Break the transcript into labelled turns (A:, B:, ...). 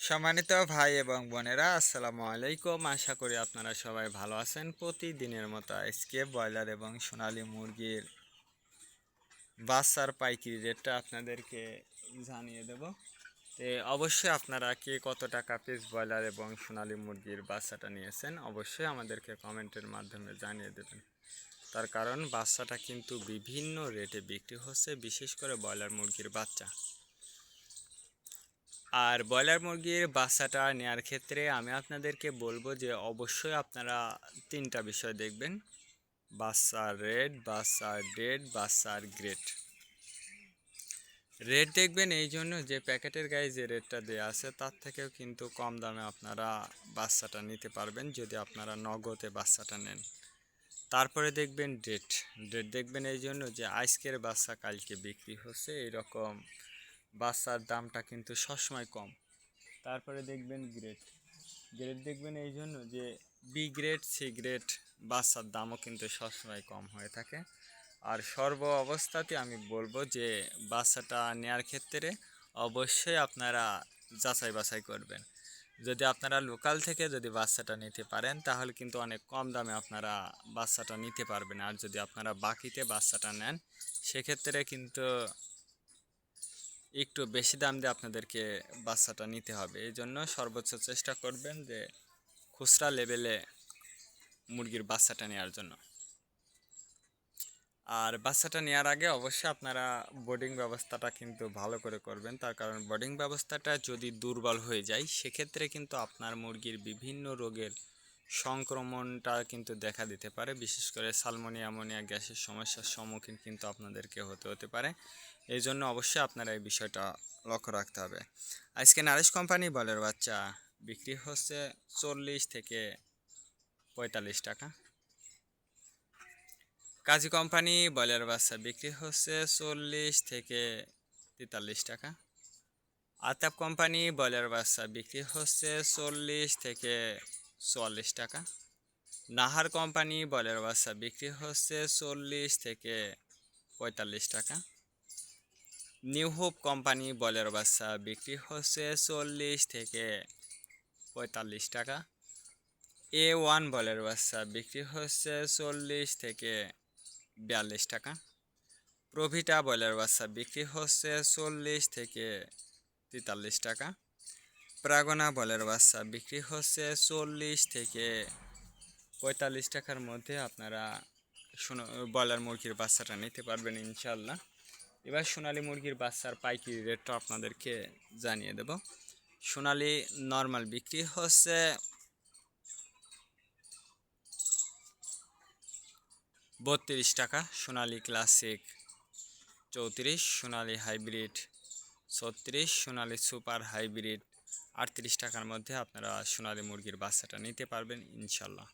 A: সম্মানিত ভাই এবং বোনেরা, আসসালামু আলাইকুম। আশা করি আপনারা সবাই ভালো আছেন। প্রতিদিনের মতো আজকে ব্রয়লার এবং সোনালী মুরগির বাচ্চার পাইকারি রেটটা আপনাদেরকে জানিয়ে দেব। অবশ্যই আপনারা কে কত টাকা পিস ব্রয়লার এবং সোনালী মুরগির বাচ্চাটা নিয়েছেন অবশ্যই আমাদেরকে কমেন্টের মাধ্যমে জানিয়ে দেবেন। তার কারণ বাচ্চাটা কিন্তু বিভিন্ন রেটে বিক্রি হচ্ছে, বিশেষ করে ব্রয়লার মুরগির বাচ্চা। আর ব্রয়লার মুরগির বাচ্চাটা নেওয়ার ক্ষেত্রে আমি আপনাদেরকে বলবো যে অবশ্যই আপনারা তিনটা বিষয় দেখবেন: বাচ্চার রেট, বাচ্চার ডেট, বাচ্চার গ্রেড। রেট দেখবেন এই জন্য যে প্যাকেটের গায়ে যে রেটটা দেওয়া আছে তার থেকেও কিন্তু কম দামে আপনারা বাচ্চাটা নিতে পারবেন যদি আপনারা নগদে বাচ্চাটা নেন। তারপরে দেখবেন ডেট। ডেট দেখবেন এই জন্য যে আজকের বাচ্চা কালকে বিক্রি হচ্ছে, এইরকম বাচ্চার দামটা কিন্তু সবসময় কম। তারপরে দেখবেন গ্রেড। গ্রেড দেখবেন এই জন্য যে বি গ্রেড, সি গ্রেড বাচ্চার দামও কিন্তু সবসময় কম হয়ে থাকে। আর সর্ব অবস্থাতে আমি বলবো যে বাচ্চাটা নেওয়ার ক্ষেত্রে অবশ্যই আপনারা যাচাই বাছাই করবেন। যদি আপনারা লোকাল থেকে যদি বাচ্চাটা নিতে পারেন তাহলে কিন্তু অনেক কম দামে আপনারা বাচ্চাটা নিতে পারবেন। আর যদি আপনারা বাকিতে বাচ্চাটা নেন সেক্ষেত্রে কিন্তু একটু বেশি দাম দিয়ে আপনাদেরকে বাচ্চাটা নিতে হবে। এই জন্য সর্বোচ্চ চেষ্টা করবেন যে খুচরা লেভেলে মুরগির বাচ্চাটা নেওয়ার জন্য। আর বাচ্চাটা নেওয়ার আগে অবশ্যই আপনারা বোর্ডিং ব্যবস্থাটা কিন্তু ভালো করে করবেন। তার কারণ বোর্ডিং ব্যবস্থাটা যদি দুর্বল হয়ে যায় সেক্ষেত্রে কিন্তু আপনার মুরগির বিভিন্ন রোগের সংক্রমণটা কিন্তু দেখা দিতে পারে। বিশেষ করে সালমোনিয়া, অ্যামোনিয়া গ্যাসের সমস্যার সম্মুখীন কিন্তু আপনাদেরকে হতে পারে। এই জন্য অবশ্যই আপনারা এই বিষয়টা লক্ষ্য রাখতে হবে। আজকে নারিশ কোম্পানি বলের বাচ্চা বিক্রি হচ্ছে 40 থেকে 45 টাকা। কাজী কোম্পানি ব্রয়লার বাচ্চা বিক্রি হচ্ছে 40 থেকে 43 টাকা। আতাপ কোম্পানি ব্রয়লার বাচ্চা বিক্রি হচ্ছে 40 থেকে 44 টাকা। নাহার কোম্পানি ব্রয়লার বাচ্চা বিক্রি হচ্ছে 40 থেকে 45 টাকা। নিউ হোপ কোম্পানি ব্রয়লার বাচ্চা বিক্রি হচ্ছে 40 থেকে 45 টাকা। A1 ব্রয়লার বাচ্চা বিক্রি হচ্ছে 40 থেকে 42 টাকা। প্রভিটা ব্রয়লার বাচ্চা বিক্রি হচ্ছে 40 থেকে 43 টাকা। প্রাগনা ব্রয়লার বাচ্চা বিক্রি হচ্ছে 40 থেকে 45 টাকার মধ্যে আপনারা ব্রয়লার মুরগির বাচ্চাটা নিতে পারবেন ইনশাল্লাহ। এবার সোনালী মুরগির বাচ্চার পাইকারি রেটটা আপনাদেরকে জানিয়ে দেব। সোনালী নর্মাল বিক্রি হচ্ছে 32 টাকা, সোনালী ক্লাসিক 34, সোনালী হাইব্রিড 36, সোনালী সুপার হাইব্রিড 38 টাকার মধ্যে আপনারা সোনালী মুরগির বাচ্চাটা নিতে পারবেন ইনশাল্লাহ।